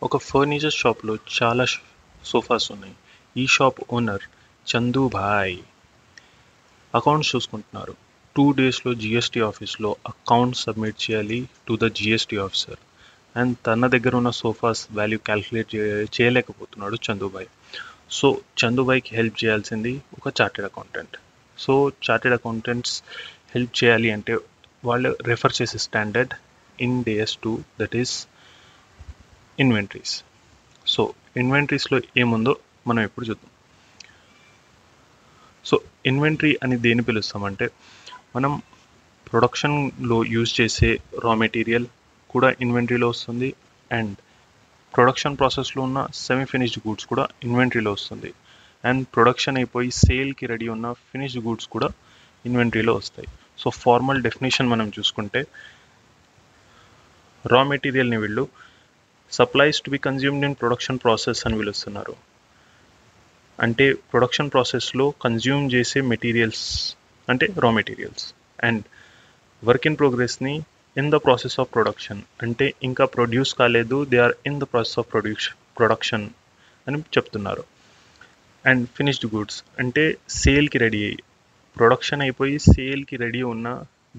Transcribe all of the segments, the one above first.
ఒక ఫర్నిచర్ షాప్లో చాలా సోఫాస్ ఉన్నాయి. ఈ షాప్ ఓనర్ చందుభాయ్ అకౌంట్స్ చూసుకుంటున్నారు. 2 డేస్లో జిఎస్టీ ఆఫీస్లో అకౌంట్ సబ్మిట్ చేయాలి to the GST officer. And తన దగ్గర ఉన్న సోఫాస్ వాల్యూ క్యాల్కులేట్ చేయలేకపోతున్నాడు చందుభాయ్. సో చందుభాయ్కి హెల్ప్ చేయాల్సింది ఒక chartered accountant. So chartered accountants help చేయాలి అంటే వాళ్ళు రెఫర్ చేసే standard Ind AS 2, that is inventories. So ఇన్వెంటరీస్లో ఏముందో మనం ఇప్పుడు చూద్దాం. సో ఇన్వెంటరీ అని దేని పిలుస్తామంటే, మనం ప్రొడక్షన్లో యూజ్ చేసే రా మెటీరియల్ కూడా ఇన్వెంటరీలో వస్తుంది, అండ్ ప్రొడక్షన్ ప్రాసెస్లో ఉన్న సెమీ ఫినిష్డ్ గూడ్స్ కూడా ఇన్వెంటరీలో వస్తుంది, అండ్ ప్రొడక్షన్ అయిపోయి సేల్కి రెడీ ఉన్న ఫినిష్డ్ గూడ్స్ కూడా ఇన్వెంటరీలో వస్తాయి. సో ఫార్మల్ డెఫినేషన్ మనం చూసుకుంటే, రా మెటీరియల్ని వీళ్ళు supplies to be consumed in production process అని పిలుస్తున్నారు. అంటే ప్రొడక్షన్ ప్రాసెస్లో కన్జ్యూమ్ చేసే మెటీరియల్స్ అంటే raw materials, and work in ప్రోగ్రెస్ని in the process of production అంటే ఇంకా ప్రొడ్యూస్ కాలేదు, they are in the process of production అని చెప్తున్నారు. అండ్ ఫినిష్డ్ గూడ్స్ అంటే సేల్కి రెడీ అయ్యి, ప్రొడక్షన్ అయిపోయి సేల్కి రెడీ ఉన్న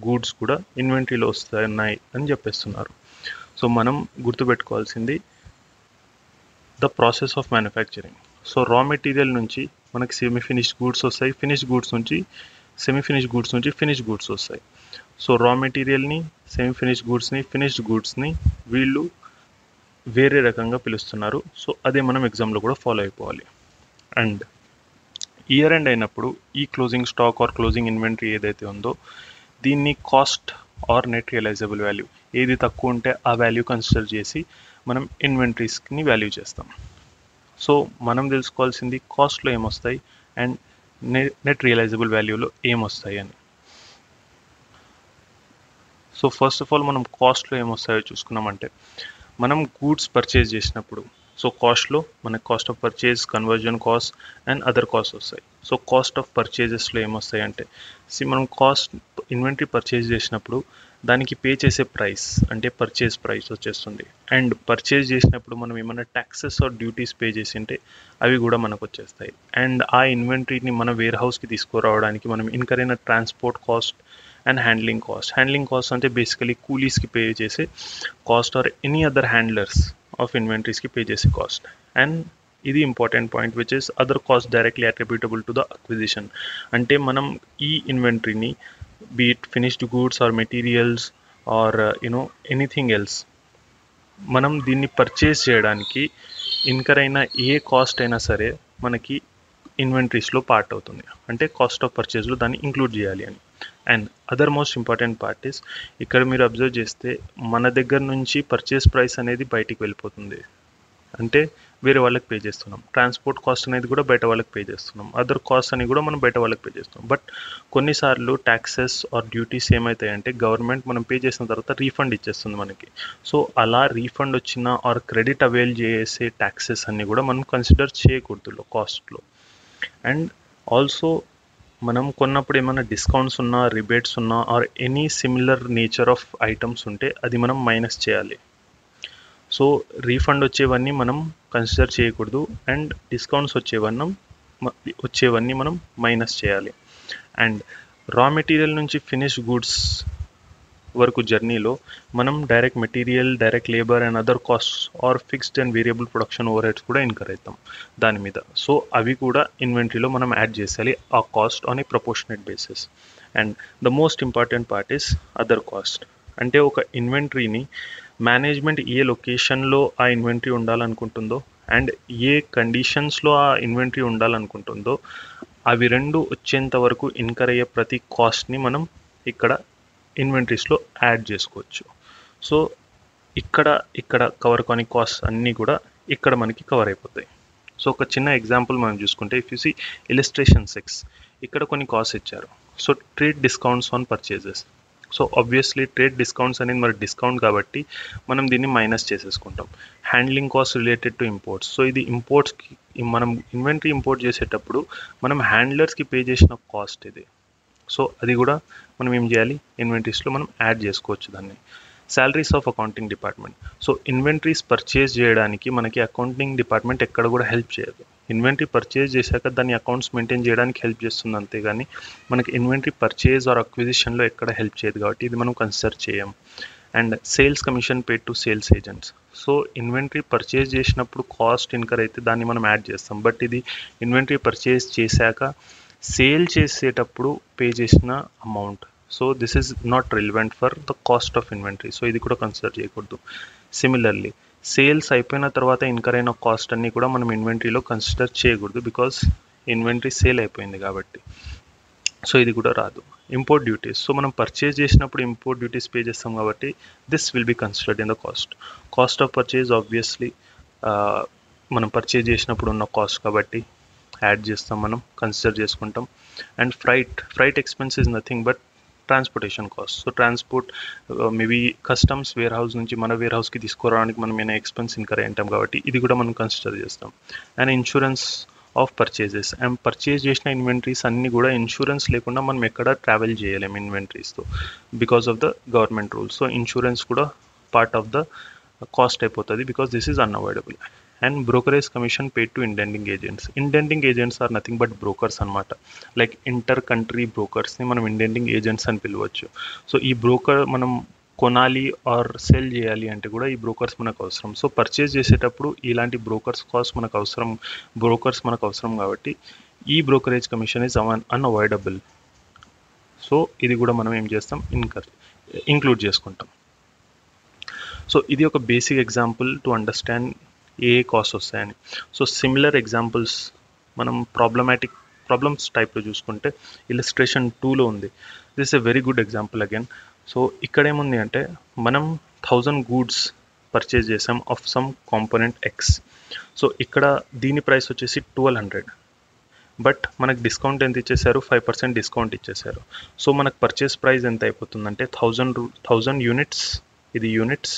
గూడ్స్ కూడా ఇన్వెంటరీలో వస్తున్నాయి అని చెప్పేస్తున్నారు. సో మనం గుర్తుపెట్టుకోవాల్సింది the process of manufacturing. So raw material నుంచి మనకి సెమీ ఫినిష్డ్ గూడ్స్ వస్తాయి, ఫినిష్డ్ గూడ్స్ నుంచి సెమీ ఫినిష్డ్ గూడ్స్ నుంచి ఫినిష్డ్ గూడ్స్ వస్తాయి. సో రా మెటీరియల్ని, సెమీ ఫినిష్డ్ గూడ్స్ని, ఫినిష్డ్ గూడ్స్ని వీళ్ళు వేరే రకంగా పిలుస్తున్నారు. సో అదే మనం ఎగ్జామ్లో కూడా ఫాలో అయిపోవాలి. అండ్ ఇయర్ ఎండ్ అయినప్పుడు ఈ closing stock or closing inventory ఏదైతే ఉందో దీన్ని cost or net realisable value, ఏది తక్కువ ఉంటే ఆ వాల్యూ కన్సిడర్ చేసి మనం ఇన్వెంటరీస్ని వాల్యూ చేస్తాం. సో మనం తెలుసుకోవాల్సింది కాస్ట్లో ఏమొస్తాయి అండ్ నెట్ రియలైజబుల్ వాల్యూలో ఏమొస్తాయి అని. సో ఫస్ట్ ఆఫ్ ఆల్ మనం కాస్ట్లో ఏమొస్తాయో చూసుకున్నామంటే, మనం గూడ్స్ పర్చేజ్ చేసినప్పుడు సో కాస్ట్లో మనకి cost of purchase, conversion cost and other cost వస్తాయి. సో కాస్ట్ ఆఫ్ పర్చేజెస్లో ఏమొస్తాయి అంటే, మనం కాస్ట్ ఇన్వెంటరీ పర్చేజ్ చేసినప్పుడు దానికి పే చేసే ప్రైస్ అంటే పర్చేజ్ ప్రైస్ వచ్చేస్తుంది, అండ్ పర్చేజ్ చేసినప్పుడు మనం ఏమైనా ట్యాక్సెస్ ఆర్ డ్యూటీస్ పే చేసి ఉంటే అవి కూడా మనకు వచ్చేస్తాయి. అండ్ ఆ ఇన్వెంటరీని మన వేర్ హౌస్కి తీసుకురావడానికి మనం ఇన్కర్ అయిన transport cost and handling cost అంటే బేసికలీ కూలీస్కి పే చేసే cost or any other handlers of ఇన్వెంటరీస్కి పే చేసే కాస్ట్. అండ్ ఇది important point which is other cost directly attributable to the acquisition. అంటే మనం ఈ ఇన్వెంటరీని be it finished goods or materials or anything else, మనం దీన్ని పర్చేస్ చేయడానికి ఇన్కర్ అయిన ఏ కాస్ట్ అయినా సరే మనకి ఇన్వెంటరీస్లో పార్ట్ అవుతుంది. అంటే కాస్ట్ ఆఫ్ పర్చేస్లో దాన్ని ఇంక్లూడ్ చేయాలి అని. And other most important part is, ఇక్కడ మీరు అబ్జర్వ్ చేస్తే మన దగ్గర నుంచి పర్చేస్ ప్రైస్ అనేది బయటికి వెళ్ళిపోతుంది, అంటే వేరే వాళ్ళకి పే చేస్తున్నాం. ట్రాన్స్పోర్ట్ కాస్ట్ అనేది కూడా బయట వాళ్ళకి పే చేస్తున్నాం, అదర్ కాస్ట్ అని కూడా మనం బయట వాళ్ళకి పే చేస్తున్నాం. బట్ కొన్నిసార్లు ట్యాక్సెస్ ఆర్ డ్యూటీస్ ఏమవుతాయంటే గవర్నమెంట్ మనం పే చేసిన తర్వాత రీఫండ్ ఇచ్చేస్తుంది మనకి. సో అలా రీఫండ్ వచ్చిన ఆర్ క్రెడిట్ అవైల్ చేసే ట్యాక్సెస్ అన్నీ కూడా మనం కన్సిడర్ చేయకూడదు కాస్ట్లో. అండ్ ఆల్సో మనం కొన్నప్పుడు ఏమైనా డిస్కౌంట్స్ ఉన్నా, రిబేట్స్ ఉన్నా or any similar nature of items ఉంటే అది మనం మైనస్ చేయాలి. సో రీఫండ్ వచ్చేవన్నీ మనం కన్సిడర్ చేయకూడదు, అండ్ డిస్కౌంట్స్ వచ్చేవన్నీ మనం మైనస్ చేయాలి. అండ్ రా మెటీరియల్ నుంచి ఫినిష్ గూడ్స్ వరకు జర్నీలో మనం direct material, direct labour and other costs or fixed and variable production overheads కూడా ఇన్కర్ అవుతాం దాని మీద. సో అవి కూడా ఇన్వెంటరీలో మనం యాడ్ చేసేయాలి ఆ cost on a proportionate basis. And the most important part is other cost. అంటే ఒక ఇన్వెంటరీని మేనేజ్మెంట్ ఏ లొకేషన్లో ఆ ఇన్వెంటరీ ఉండాలనుకుంటుందో అండ్ ఏ కండిషన్స్లో ఆ ఇన్వెంటరీ ఉండాలనుకుంటుందో అవి రెండు వచ్చేంత వరకు ఇన్కర్ అయ్యే ప్రతి కాస్ట్ని మనం ఇక్కడ ఇన్వెంటరీస్లో యాడ్ చేసుకోవచ్చు. సో ఇక్కడ కవర్ కాని కాస్ట్ అన్నీ కూడా ఇక్కడ మనకి కవర్ అయిపోతాయి. సో ఒక చిన్న ఎగ్జాంపుల్ మనం చూసుకుంటే, ఇఫ్ యూ సీ ఇలిస్ట్రేషన్ 6, ఇక్కడ కొన్ని కాస్ట్ ఇచ్చారు. So trade discounts on purchases. So obviously trade discounts అనేది మరి డిస్కౌంట్ కాబట్టి మనం దీన్ని మైనస్ చేసేసుకుంటాం. Handling cost related to imports. So ఇది ఇంపోర్ట్స్కి మనం ఇన్వెంటరీ ఇంపోర్ట్ చేసేటప్పుడు మనం హ్యాండ్లర్స్కి పే చేసిన కాస్ట్ ఇది. సో అది కూడా మనం ఏం చేయాలి, ఇన్వెంటరీస్లో మనం యాడ్ చేసుకోవచ్చు దాన్ని. Salaries of accounting department. So inventories purchase చేయడానికి మనకి అకౌంటింగ్ డిపార్ట్మెంట్ ఎక్కడ కూడా హెల్ప్ చేయదు. ఇన్వెంటరీ పర్చేజ్ చేశాక దాని అకౌంట్స్ మెయింటైన్ చేయడానికి హెల్ప్ చేస్తుంది అంతేగాని మనకి ఇన్వెంటరీ పర్చేజ్ ఆర్ అక్విజిషన్లో ఎక్కడ హెల్ప్ చేయదు, కాబట్టి ఇది మనం కన్సిడర్ చేయం. And sales commission paid to sales agents. So inventory purchase చేసినప్పుడు కాస్ట్ ఇన్కర్ అయితే దాన్ని మనం యాడ్ చేస్తాం, బట్ ఇది ఇన్వెంటరీ పర్చేజ్ చేశాక సేల్ చేసేటప్పుడు పే చేసిన amount. So this is not relevant for the cost of inventory, so ఇది కూడా కన్సిడర్ చేయకూడదు. సిమిలర్లీ సేల్స్ అయిపోయిన తర్వాత ఇన్కర్ అయిన కాస్ట్ అన్నీ కూడా మనం ఇన్వెంటరీలో కన్సిడర్ చేయకూడదు, బికాస్ ఇన్వెంటరీ సేల్ అయిపోయింది కాబట్టి. సో ఇది కూడా రాదు. Import duties. సో మనం పర్చేజ్ చేసినప్పుడు ఇంపోర్ట్ డ్యూటీస్ పే చేస్తాం కాబట్టి this will be considered in the cost of purchase. Obviously మనం పర్చేజ్ చేసినప్పుడు ఉన్న కాస్ట్ కాబట్టి యాడ్ చేస్తాం, మనం కన్సిడర్ చేసుకుంటాం. And freight expense is nothing but transportation cost. So transport maybe customs warehouse నుంచి మన వేర్ హౌస్కి తీసుకురావడానికి మనం ఏమైనా ఎక్స్పెన్స్ ఇన్కర్ అయి ఉంటాం కాబట్టి ఇది కూడా మనం కన్సిడర్ చేస్తాం. And insurance of purchases. And purchase చేసిన ఇన్వెంటరీస్ అన్నీ కూడా ఇన్సూరెన్స్ లేకుండా మనం ఎక్కడ ట్రావెల్ చేయలేము ఇన్వెంటరీస్తో because of the government rules. So insurance కూడా పార్ట్ ఆఫ్ ద కాస్ట్ అయిపోతుంది because this is unavoidable. And brokerage commission paid to indenting agents. Indenting agents are nothing but brokers అనమాట. లైక్ ఇంటర్ కంట్రీ బ్రోకర్స్ని మనం indenting agents అని పిలవచ్చు. So ఈ broker మనం కొనాలి ఆర్ సెల్ చేయాలి అంటే కూడా ఈ బ్రోకర్స్ మనకు అవసరం. సో పర్చేజ్ చేసేటప్పుడు ఇలాంటి బ్రోకర్స్ మనకు అవసరం కాబట్టి ఈ brokerage commission is unavoidable. So ఇది కూడా మనం ఏం చేస్తాం, ఇంక్లూడ్ చేసుకుంటాం. సో ఇది ఒక basic example to understand A cost వస్తాయని. సో సిమిలర్ ఎగ్జాంపుల్స్ మనం ప్రాబ్లమ్స్ టైప్లో చూసుకుంటే ఇలిస్ట్రేషన్ 2లో ఉంది. This a very good example again. So ఇక్కడ ఏముంది అంటే మనం 1000 గూడ్స్ పర్చేజ్ చేసాం of some component X. So ఇక్కడ దీని ప్రైస్ వచ్చేసి 1200, బట్ మనకు డిస్కౌంట్ ఎంత ఇచ్చేసారు, 5% డిస్కౌంట్ ఇచ్చేసారు. సో మనకు పర్చేస్ ప్రైస్ ఎంత అయిపోతుందంటే 1000 యూనిట్స్, ఇది units,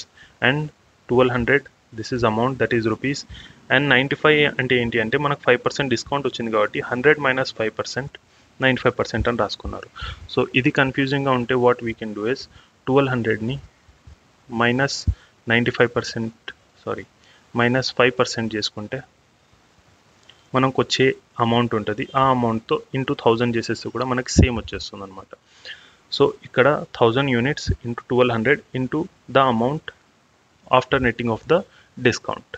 and 1200 this is amount that is rupees. And 95 అంటే ఏంటి అంటే మనకు 5% డిస్కౌంట్ వచ్చింది కాబట్టి 100 - 5% 95% అని రాసుకున్నారు. సో ఇది కన్ఫ్యూజింగ్గా ఉంటే what we can do is 1200ని -5% చేసుకుంటే మనకు వచ్చే అమౌంట్ ఉంటుంది. ఆ అమౌంట్తో ఇంటూ 1000 చేసేస్తే కూడా మనకి సేమ్ వచ్చేస్తుంది అనమాట. సో ఇక్కడ 1000 units into 1200 into the amount after netting of the discount.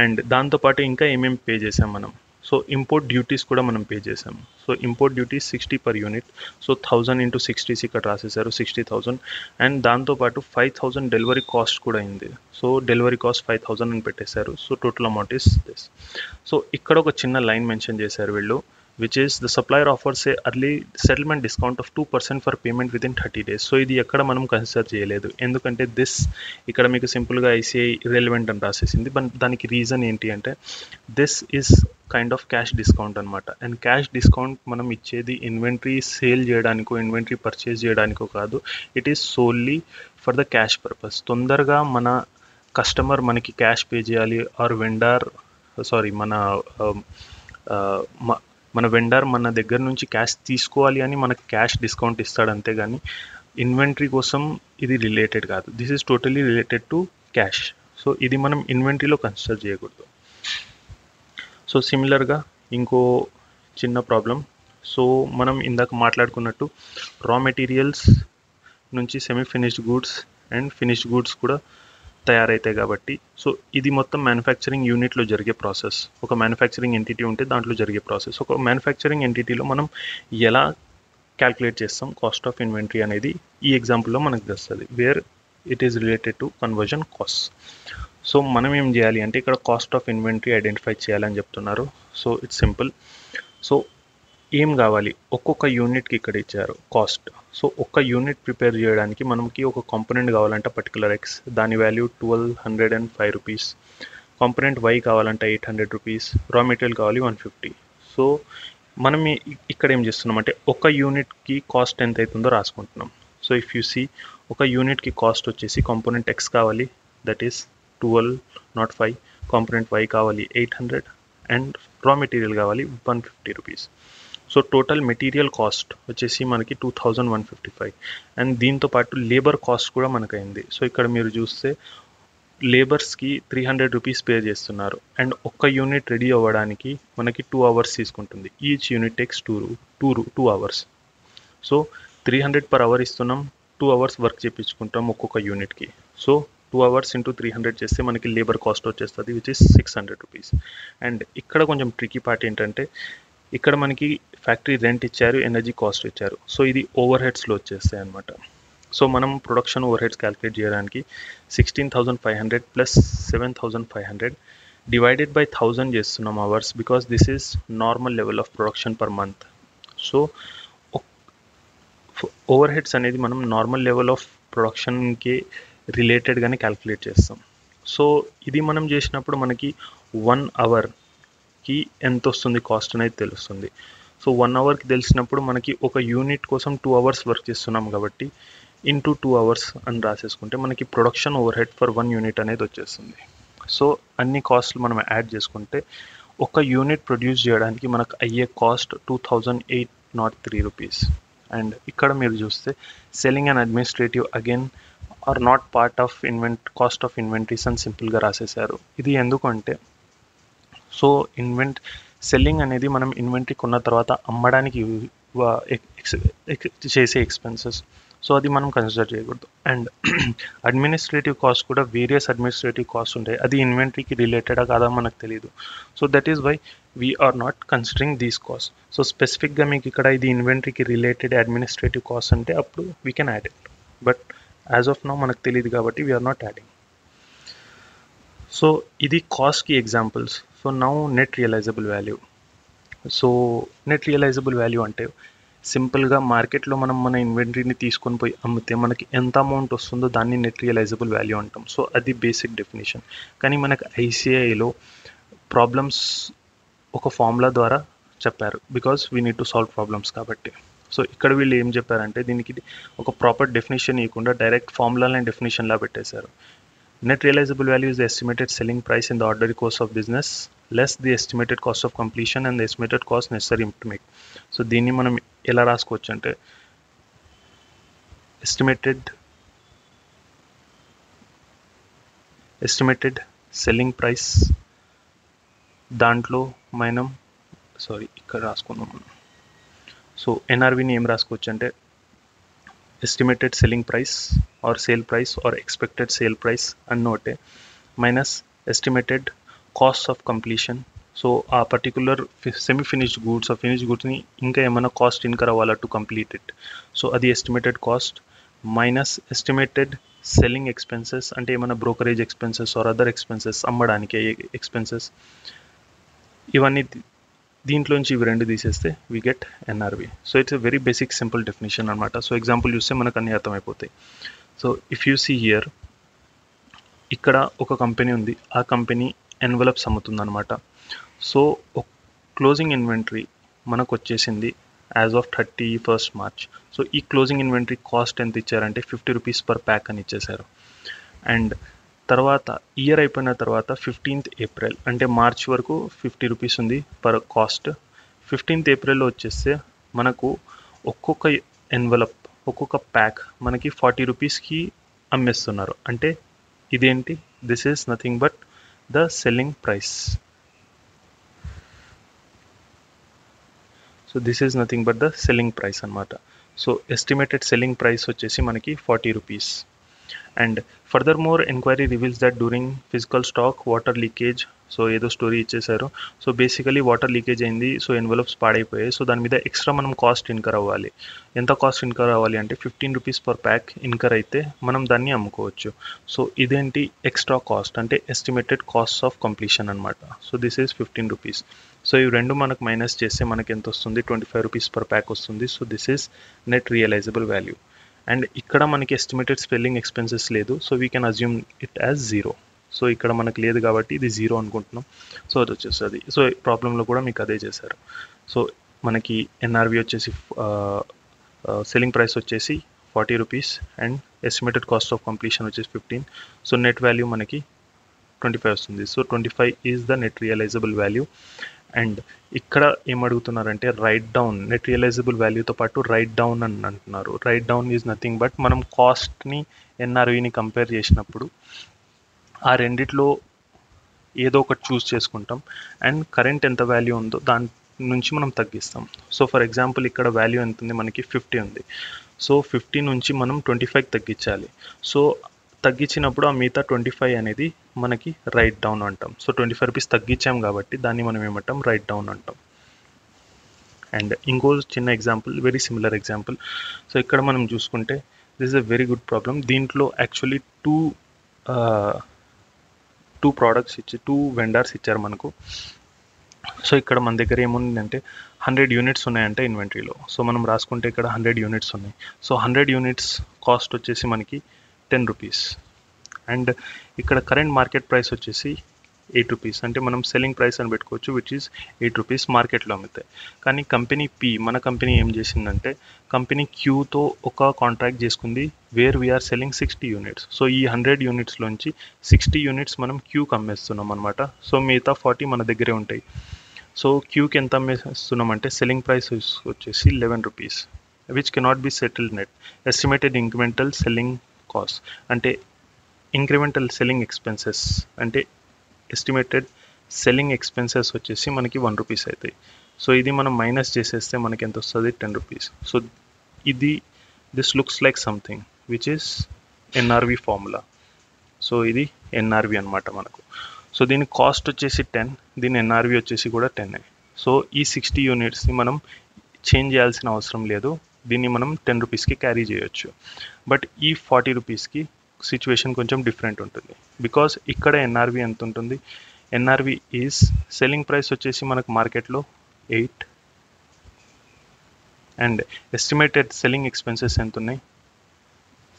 And దాంతోపాటు ఇంకా ఏమేమి పే చేసాం మనం. సో ఇంపోర్ట్ డ్యూటీస్ కూడా మనం పే చేసాం. So import duties 60 per unit. So 1000 × 60 ఇక్కడ రాసేసారు 60,000. అండ్ దాంతోపాటు 5000 డెలివరీ కాస్ట్ కూడా అయింది. సో డెలివరీ కాస్ట్ 5000 అని పెట్టేశారు. So total amount is this. So ఇక్కడ ఒక చిన్న లైన్ మెన్షన్ చేశారు వీళ్ళు, which is the supplier offers a early settlement discount of 2% for payment within 30 days. So ఇది ఎక్కడ మనం కన్సిడర్ చేయలేదు, ఎందుకంటే దిస్ ఇక్కడ మీకు సింపుల్గా ఐసిఐ ఇర్రెలవెంట్ అని రాసేసింది. బట్ దానికి రీజన్ ఏంటి అంటే this is kind of cash discount అనమాట. అండ్ క్యాష్ డిస్కౌంట్ మనం ఇచ్చేది ఇన్వెంటరీ సేల్ చేయడానికో ఇన్వెంటరీ పర్చేజ్ చేయడానికో కాదు, it is solely for the cash purpose. తొందరగా మన కస్టమర్ మనకి క్యాష్ పే చేయాలి ఆర్ మన వెండర్ మన దగ్గర నుంచి క్యాష్ తీసుకోవాలి అని మనకు క్యాష్ డిస్కౌంట్ ఇస్తాడు, అంతేగాని ఇన్వెంటరీ కోసం ఇది రిలేటెడ్ కాదు. This is totally related to cash. So ఇది మనం ఇన్వెంటరీలో కన్సిడర్ చేయకూడదు. సో సిమిలర్గా ఇంకో చిన్న ప్రాబ్లం. సో మనం ఇందాక మాట్లాడుకున్నట్టు రా మెటీరియల్స్ నుంచి semi finished goods and finished goods కూడా తయారైతాయి కాబట్టి సో ఇది మొత్తం మ్యానుఫ్యాక్చరింగ్ యూనిట్లో జరిగే ప్రాసెస్. ఒక మ్యానుఫ్యాక్చరింగ్ ఎంటిటీ ఉంటే దాంట్లో జరిగే ప్రాసెస్. ఒక మ్యానుఫ్యాక్చరింగ్ ఎంటిటీలో మనం ఎలా క్యాల్కులేట్ చేస్తాం కాస్ట్ ఆఫ్ ఇన్వెంటరీ అనేది ఈ ఎగ్జాంపుల్లో మనకు తెలుస్తుంది, where it is related to conversion cost. So మనం ఏం చేయాలి అంటే ఇక్కడ కాస్ట్ ఆఫ్ ఇన్వెంటరీ ఐడెంటిఫై చేయాలని చెప్తున్నారు. So it's simple. సో ఏం కావాలి, ఒక్కొక్క యూనిట్కి ఇక్కడ ఇచ్చారు కాస్ట్. సో ఒక్క యూనిట్ ప్రిపేర్ చేయడానికి మనకి ఒక కాంపోనెంట్ కావాలంటే పర్టికులర్ ఎక్స్, దాని వాల్యూ 1205 రూపీస్. కాంపోనెంట్ వై కావాలంటే 800 రూపీస్. రా మెటీరియల్ కావాలి 150. సో మనం ఇక్కడ ఏం చేస్తున్నాం అంటే ఒక యూనిట్కి కాస్ట్ ఎంత అవుతుందో రాసుకుంటున్నాం. సో ఇఫ్ యూ సీ ఒక యూనిట్కి కాస్ట్ వచ్చేసి కాంపోనెంట్ ఎక్స్ కావాలి, that is 12 not 5. Component y కావాలి 800 అండ్ రా మెటీరియల్ కావాలి 150 rupees. So total material cost వచ్చేసి మనకి 2155 అండ్ దీంతో పాటు లేబర్ కాస్ట్ కూడా మనకు అయింది. సో ఇక్కడ మీరు చూస్తే లేబర్స్కి 300 రూపీస్ పే చేస్తున్నారు అండ్ ఒక్క యూనిట్ రెడీ అవ్వడానికి మనకి 2 అవర్స్ తీసుకుంటుంది. Each unit takes 2 hours. So 300 per hour ఇస్తున్నాం, 2 అవర్స్ వర్క్ చేయించుకుంటాం ఒక్కొక్క యూనిట్కి. సో 2 అవర్స్ ఇంటూ 300 చేస్తే మనకి లేబర్ కాస్ట్ వచ్చేస్తుంది విచ్ ఇస్ 600 రూపీస్. అండ్ ఇక్కడ కొంచెం ట్రికీ పార్ట్ ఏంటంటే ఇక్కడ మనకి ఫ్యాక్టరీ రెంట్ ఇచ్చారు, ఎనర్జీ కాస్ట్ ఇచ్చారు. సో ఇది ఓవర్ హెడ్స్లో వచ్చేస్తాయి అనమాట. సో మనం ప్రొడక్షన్ ఓవర్ హెడ్స్ క్యాలిక్యులేట్ చేయడానికి 16,500 ప్లస్ 7,500 డివైడెడ్ బై 1000 చేస్తున్నాం hours because this is normal level of production per month. So over heads అనేది మనం నార్మల్ లెవెల్ ఆఫ్ ప్రొడక్షన్కి రిలేటెడ్గానే క్యాలిక్యులేట్ చేస్తాం. సో ఇది మనం చేసినప్పుడు మనకి 1 అవర్కి ఎంత వస్తుంది కాస్ట్ అనేది తెలుస్తుంది. సో 1 అవర్కి తెలిసినప్పుడు మనకి ఒక యూనిట్ కోసం 2 అవర్స్ వర్క్ చేస్తున్నాం కాబట్టి ఇంటూ 2 అవర్స్ అని రాసేసుకుంటే మనకి production over head for 1 unit అనేది వచ్చేస్తుంది. సో అన్ని కాస్ట్లు మనం యాడ్ చేసుకుంటే ఒక యూనిట్ ప్రొడ్యూస్ చేయడానికి మనకు అయ్యే కాస్ట్ 2,803 రూపీస్. అండ్ ఇక్కడ మీరు చూస్తే selling and administrative again are not part of cost of inventories అని సింపుల్గా రాసేసారు. ఇది ఎందుకంటే సో సెల్లింగ్ అనేది మనం ఇన్వెంటరీ కొన్న తర్వాత అమ్మడానికి చేసే ఎక్స్పెన్సెస్. సో అది మనం కన్సిడర్ చేయకూడదు. అండ్ అడ్మినిస్ట్రేటివ్ కాస్ట్ కూడా వేరియస్ అడ్మినిస్ట్రేటివ్ కాస్ట్ ఉంటాయి, అది ఇన్వెంటరీకి రిలేటెడా కాదా మనకు తెలియదు. So that is why we are not considering these cost. So స్పెసిఫిక్గా మీకు ఇక్కడ ఇది ఇన్వెంటరీకి రిలేటెడ్ అడ్మినిస్ట్రేటివ్ కాస్ట్ అంటే అప్పుడు we can add it, but as of now మనకు తెలియదు కాబట్టి వీఆర్ నాట్ యాడింగ్. సో ఇది కాస్ట్కి examples. So now net realisable value. So net realisable value అంటే సింపుల్గా మార్కెట్లో మనం మన ఇన్వెంటరీని తీసుకొని పోయి అమ్మితే మనకి ఎంత అమౌంట్ వస్తుందో దాన్ని నెట్ రియలైజబుల్ వాల్యూ అంటాం. సో అది బేసిక్ డెఫినేషన్. కానీ మనకు ఐసిఐలో ప్రాబ్లమ్స్ ఒక ఫార్ములా ద్వారా చెప్పారు because we need to solve problems కాబట్టి. సో ఇక్కడ వీళ్ళు ఏం చెప్పారంటే దీనికి ఒక ప్రాపర్ డెఫినేషన్ ఇవ్వకుండా డైరెక్ట్ ఫార్ములాని డెఫినేషన్లా పెట్టేశారు. Net realisable value is the estimated selling price in the ఆర్డరీ course of business less the estimated cost of completion and the estimated cost necessary to make. So దీన్ని మనం ఎలా రాసుకోవచ్చు అంటే ఎస్టిమేటెడ్ సెల్లింగ్ ప్రైస్ దాంట్లో ఇక్కడ రాసుకున్నాం మనం. సో ఎన్ఆర్విని ఏం రాసుకోవచ్చు అంటే estimated selling price or sale price or expected sale price అన్నోటే minus estimated cost of completion. So ఆ పర్టికులర్ సెమీ ఫినిష్డ్ గూడ్స్ ఆ ఫినిష్డ్ గూడ్స్ని ఇంకా ఏమైనా కాస్ట్ ఇన్కర్ అవ్వాలా టు కంప్లీట్ ఇట్. సో అది estimated cost minus estimated selling expenses అంటే ఏమైనా brokerage expenses or other expenses అమ్మడానికి ఎక్స్పెన్సెస్. ఇవన్నీ దీంట్లోంచి ఇవి రెండు తీసేస్తే we get NRV. So it's a very basic simple definition అనమాట. సో ఎగ్జాంపుల్ చూస్తే మనకు అన్ని అర్థమైపోతాయి. So if you see here ఇక్కడ ఒక కంపెనీ ఉంది, ఆ కంపెనీ ఎన్వలప్స్ అమ్ముతుందన్నమాట. సో క్లోజింగ్ ఇన్వెంటరీ మనకు వచ్చేసింది as of 31st March. So ఈ క్లోజింగ్ ఇన్వెంటరీ కాస్ట్ ఎంత ఇచ్చారంటే 50 రూపీస్ పర్ ప్యాక్ అని ఇచ్చేశారు. అండ్ తర్వాత ఇయర్ అయిపోయిన తర్వాత 15th April అంటే మార్చ్ వరకు 50 రూపీస్ ఉంది పర్ కాస్ట్. 15th April వచ్చేస్తే మనకు ఒక్కొక్క ఎన్వలప్ ఒక్కొక్క ప్యాక్ మనకి 40 రూపీస్కి అమ్మేస్తున్నారు. అంటే ఇదేంటి, this is nothing but the selling price. So this is nothing but the selling price అనమాట. సో ఎస్టిమేటెడ్ సెల్లింగ్ ప్రైస్ వచ్చేసి మనకి 40 rupees. And further more enquiry reveals that during physical stock water leakage. So ఏదో story ఇచ్చేశారు. So basically water leakage అయింది, so envelopes పాడైపోయాయి. So దాని మీద extra మనం cost incur అవ్వాలి. ఎంత కాస్ట్ ఇన్కర్ అవ్వాలి అంటే 15 రూపీస్ పర్ ప్యాక్ ఇన్కర్ అయితే మనం దాన్ని అమ్ముకోవచ్చు. సో ఇదేంటి ఎక్స్ట్రా కాస్ట్ అంటే ఎస్టిమేటెడ్ కాస్ట్ ఆఫ్ కంప్లీషన్ అనమాట. So this is 15 rupees. So ఇవి రెండు మనకు మైనస్ చేస్తే మనకి ఎంత వస్తుంది, 25 రూపీస్ పర్ ప్యాక్ వస్తుంది. So this is net realisable value. And ఇక్కడ మనకి ఎస్టిమేటెడ్ స్పెల్లింగ్ ఎక్స్పెన్సెస్ లేదు, so we can assume it as 0. So ఇక్కడ మనకు లేదు కాబట్టి ఇది 0 అనుకుంటున్నాం. సో అది వచ్చేస్తుంది. సో ప్రాబ్లంలో కూడా మీకు అదే చేశారు. సో మనకి ఎన్ఆర్వి వచ్చేసి సెల్లింగ్ ప్రైస్ వచ్చేసి 40 rupees and estimated cost of completion వచ్చేసి 15. సో నెట్ వాల్యూ మనకి 25 వస్తుంది. So 25 is the net realisable value. And ఇక్కడ ఏమడుగుతున్నారంటే రైట్ డౌన్ నెట్ రియలైజబుల్ వాల్యూతో పాటు రైట్ డౌన్ అని అంటున్నారు. Right down is nothing but మనం కాస్ట్ని ఎన్ఆర్విని కంపేర్ చేసినప్పుడు ఆ రెండిట్లో ఏదో ఒకటి చూస్ చేసుకుంటాం అండ్ కరెంట్ ఎంత వాల్యూ ఉందో దాని నుంచి మనం తగ్గిస్తాం. సో ఫర్ ఎగ్జాంపుల్ ఇక్కడ వాల్యూ ఎంత ఉంది, మనకి 50 ఉంది. సో 50 నుంచి మనం 25 తగ్గించాలి. సో తగ్గించినప్పుడు ఆ మిగతా 25 అనేది మనకి రైట్ డౌన్ అంటాం. సో 25 రూపీస్ తగ్గించాం కాబట్టి దాన్ని మనం ఏమంటాం, రైట్ డౌన్ అంటాం. అండ్ ఇంకో చిన్న example, very similar example. So ఇక్కడ మనం చూసుకుంటే this is a very good problem. దీంట్లో యాక్చువల్లీ టూ ప్రోడక్ట్స్ ఇచ్చి 2 వెండర్స్ ఇచ్చారు మనకు. సో ఇక్కడ మన దగ్గర ఏముందంటే 100 యూనిట్స్ ఉన్నాయంటే ఇన్వెంటరీలో. సో మనం రాసుకుంటే ఇక్కడ 100 యూనిట్స్ ఉన్నాయి. సో 100 యూనిట్స్ కాస్ట్ వచ్చేసి మనకి 10 రూపీస్. అండ్ ఇక్కడ కరెంట్ మార్కెట్ ప్రైస్ వచ్చేసి 8 రూపీస్. అంటే మనం సెల్లింగ్ ప్రైస్ అని పెట్టుకోవచ్చు, విచ్ ఈస్ 8 రూపీస్ మార్కెట్లో అమ్ముతాయి. కానీ కంపెనీ పి, మన కంపెనీ ఏం చేసిందంటే కంపెనీ క్యూతో ఒక కాంట్రాక్ట్ చేసుకుంది where we are selling 60 units. So ఈ 100 యూనిట్స్లోంచి 60 యూనిట్స్ మనం క్యూకి అమ్మేస్తున్నాం అనమాట. సో మిగతా 40 మన దగ్గరే ఉంటాయి. సో క్యూకి ఎంత అమ్మేస్తున్నామంటే సెల్లింగ్ ప్రైస్ వచ్చేసి 11 rupees, which cannot be settled net. Estimated incremental selling cost అంటే ఇంక్రిమెంటల్ సెల్లింగ్ ఎక్స్పెన్సెస్ అంటే ఎస్టిమేటెడ్ సెల్లింగ్ ఎక్స్పెన్సెస్ వచ్చేసి మనకి 1 రూపీస్ అవుతాయి. సో ఇది మనం మైనస్ చేసేస్తే మనకి ఎంత వస్తుంది, 10 rupees. So this looks like something which is NRV formula. So ఇది ఎన్ఆర్వి అనమాట మనకు. సో దీని కాస్ట్ వచ్చేసి 10, దీని ఎన్ఆర్వి వచ్చేసి కూడా 10. సో ఈ 60 యూనిట్స్ని మనం చేంజ్ చేయాల్సిన అవసరం లేదు. దీన్ని మనం 10 రూపీస్కి క్యారీ చేయొచ్చు. బట్ ఈ 40 రూపీస్కి సిచ్యువేషన్ కొంచెం డిఫరెంట్ ఉంటుంది. బికాస్ ఇక్కడ ఎన్ఆర్వి ఎంత ఉంటుంది, ఎన్ఆర్వి ఈజ్ సెల్లింగ్ ప్రైస్ వచ్చేసి మనకు మార్కెట్లో 8 అండ్ ఎస్టిమేటెడ్ సెల్లింగ్ ఎక్స్పెన్సెస్ ఎంత ఉన్నాయి,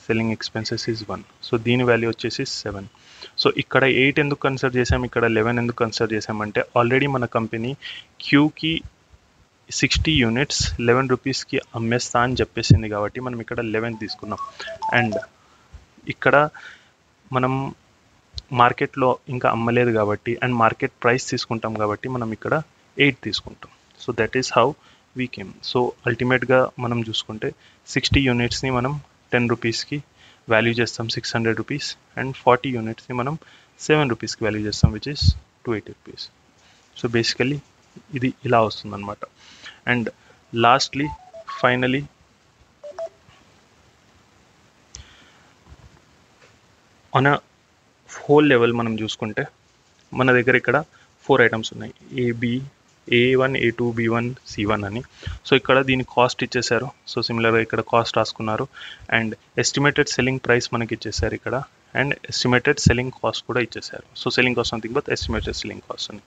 సెల్లింగ్ ఎక్స్పెన్సెస్ ఈజ్ 1. సో దీని వాల్యూ వచ్చేసి 7. సో ఇక్కడ 8 ఎందుకు కన్సిడర్ చేసాం, ఇక్కడ 11 ఎందుకు కన్సిడర్ చేసామంటే ఆల్రెడీ మన కంపెనీ క్యూకి 60 యూనిట్స్ 11 రూపీస్కి అమ్మేస్తా అని చెప్పేసింది కాబట్టి మనం ఇక్కడ 11 తీసుకున్నాం. అండ్ ఇక్కడ మనం మార్కెట్లో ఇంకా అమ్మలేదు కాబట్టి అండ్ మార్కెట్ ప్రైస్ తీసుకుంటాం కాబట్టి మనం ఇక్కడ 8 తీసుకుంటాం. So that is how we came. So అల్టిమేట్గా మనం చూసుకుంటే 60 యూనిట్స్ని మనం 10 రూపీస్కి వాల్యూ చేస్తాం, 600 రూపీస్. అండ్ 40 యూనిట్స్ని మనం 7 రూపీస్కి వాల్యూ చేస్తాం, which is 280 rupees. So basically ఇది ఇలా వస్తుందన్నమాట. And lastly finally on a whole level మనం చూసుకుంటే మన దగ్గర ఇక్కడ 4 ఐటమ్స్ ఉన్నాయి, A1, A2, B1, C1 అని. సో ఇక్కడ దీని కాస్ట్ ఇచ్చేసారు. సో సిమిలర్గా ఇక్కడ కాస్ట్ రాసుకున్నారు. అండ్ ఎస్టిమేటెడ్ సెల్లింగ్ ప్రైస్ మనకి ఇచ్చేసారు ఇక్కడ. అండ్ ఎస్టిమేటెడ్ సెల్లింగ్ కాస్ట్ కూడా ఇచ్చేసారు. So selling cost nothing but estimated selling cost అని.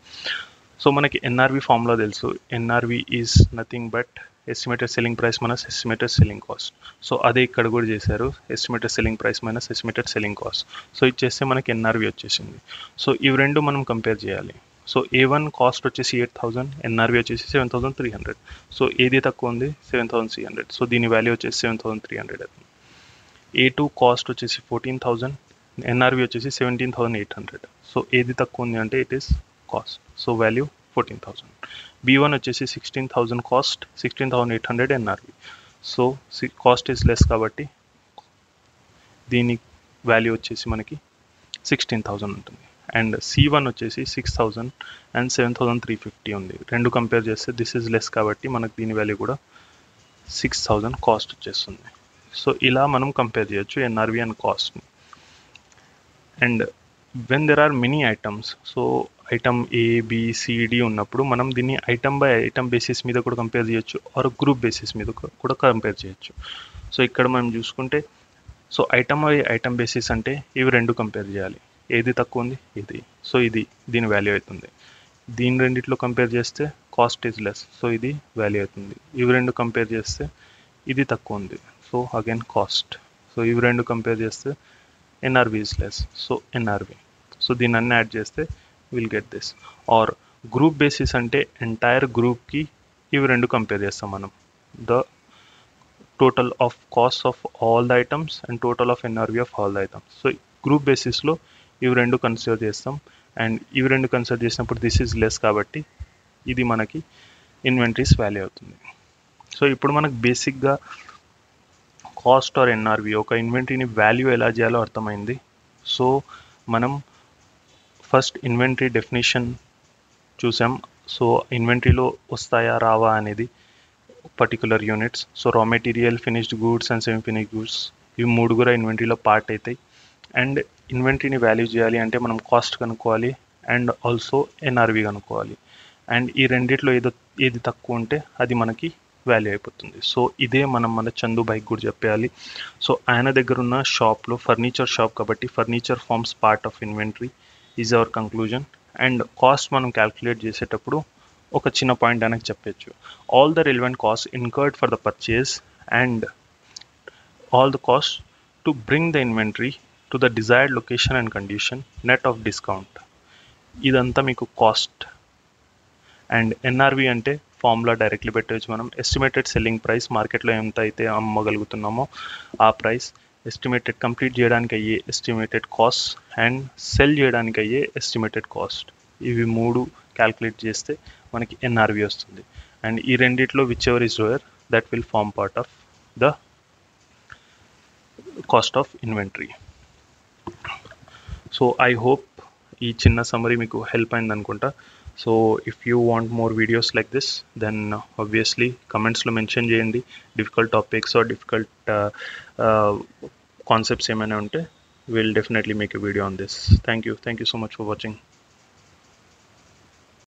సో మనకి ఎన్ఆర్వి ఫార్ములా తెలుసు. NRV is nothing but estimated selling price minus estimated selling cost. So అదే ఇక్కడ కూడా చేశారు, estimated selling price minus estimated selling cost. So ఇచ్చేస్తే మనకి NRV వచ్చేసింది. సో ఇవి రెండు మనం కంపేర్ చేయాలి. సో A1 కాస్ట్ వచ్చేసి 8,000, ఎన్ఆర్వి వచ్చేసి 7,300. సో ఏది తక్కువ ఉంది, 7,300. సో దీని వాల్యూ వచ్చేసి 7,300 అవుతుంది. A2 కాస్ట్ వచ్చేసి 14,000, ఎన్ఆర్వి వచ్చేసి 17,800. సో ఏది తక్కువ ఉంది అంటే it is cost. So value 14,000. B1 వచ్చేసి 16,000 cost, 16,800 NRV. So cost is less కాబట్టి దీని వాల్యూ వచ్చేసి మనకి 16,000 ఉంటుంది. అండ్ C1 వచ్చేసి 6,000 అండ్ 7,350 ఉంది. రెండు కంపేర్ చేస్తే దిస్ ఈజ్ లెస్ కాబట్టి మనకు దీని వాల్యూ కూడా 6,000 కాస్ట్ వచ్చేస్తుంది. సో ఇలా మనం కంపేర్ చేయొచ్చు ఎన్ఆర్వి అండ్ కాస్ట్ని. And when there are many items, so item ABCD ఉన్నప్పుడు మనం దీన్ని ఐటమ్ బై ఐటమ్ బేసిస్ మీద కూడా కంపేర్ చేయొచ్చు, ఆర్ గ్రూప్ బేసిస్ మీద కూడా కంపేర్ చేయొచ్చు. సో ఇక్కడ మనం చూసుకుంటే so item by item basis అంటే ఇవి రెండు కంపేర్ చేయాలి, ఏది తక్కువ ఉంది ఇది. సో ఇది దీని వాల్యూ అవుతుంది. దీని రెండిట్లో కంపేర్ చేస్తే కాస్ట్ ఈజ్ లెస్, సో ఇది వాల్యూ అవుతుంది. ఇవి రెండు కంపేర్ చేస్తే ఇది తక్కువ ఉంది, సో అగైన్ కాస్ట్. సో ఇవి రెండు కంపేర్ చేస్తే NRV is less, so NRV. So దీన్ని అన్ని యాడ్ చేస్తే will get this. Or group basis అంటే ఎంటైర్ గ్రూప్కి ఇవి రెండు కంపేర్ చేస్తాం మనం, the total of cost of all the items and total of NRV of all the items. So group బేసిస్లో ఇవి రెండు కన్సిడర్ చేస్తాం. అండ్ ఇవి రెండు కన్సిడర్ చేసినప్పుడు దిస్ ఈజ్ లెస్ కాబట్టి ఇది మనకి ఇన్వెంటరీస్ వాల్యూ అవుతుంది. సో ఇప్పుడు మనకు బేసిక్గా కాస్ట్ ఆర్ ఎన్ఆర్వి ఒక ఇన్వెంటరీని వాల్యూ ఎలా చేయాలో అర్థమైంది. సో మనం ఫస్ట్ ఇన్వెంటరీ డెఫినేషన్ చూసాం. సో ఇన్వెంటరీలో వస్తాయా రావా అనేది particular units. So raw material, finished goods and semi finished goods ఇవి మూడు కూడా ఇన్వెంటరీలో పార్ట్ అవుతాయి. అండ్ ఇన్వెంటరీని వాల్యూ చేయాలి అంటే మనం కాస్ట్ కనుక్కోవాలి అండ్ ఆల్సో ఎన్ఆర్వి కనుక్కోవాలి. అండ్ ఈ రెండిట్లో ఏది తక్కువ ఉంటే అది మనకి వాల్యూ అయిపోతుంది. సో ఇదే మనం మన చందు బైక్ కూడా చెప్పేయాలి. సో ఆయన దగ్గర ఉన్న షాప్లో ఫర్నిచర్ షాప్ కాబట్టి furniture forms part of inventory is our conclusion. And cost మనం క్యాల్కులేట్ చేసేటప్పుడు ఒక చిన్న పాయింట్ అనేది చెప్పచ్చు. All the relevant cost incurred for the purchase and all the cost to bring the inventory to the desired location and condition net of discount. ఇదంతా మీకు cost. And NRV అంటే formula directly పెట్టవచ్చు మనం. Estimated selling price, మార్కెట్లో ఎంత అయితే అమ్మగలుగుతున్నామో ఆ price, estimated complete చేయడానికి అయ్యే ఎస్టిమేటెడ్ కాస్ట్ అండ్ సెల్ చేయడానికి అయ్యే ఎస్టిమేటెడ్ కాస్ట్. ఇవి మూడు క్యాల్కులేట్ చేస్తే మనకి ఎన్ఆర్వి వస్తుంది. అండ్ ఈ రెండిట్లో whichever is lower that will form part of the cost of inventory. So I hope ఈ చిన్న సమ్మరీ మీకు హెల్ప్ అయింది అనుకుంటా. So if you want more videos like this then obviously కమెంట్స్లో మెన్షన్ చేయండి. Difficult topics or difficult concepts ఏమైనా ఉంటే will definitely make a video on this. Thank you so much for watching.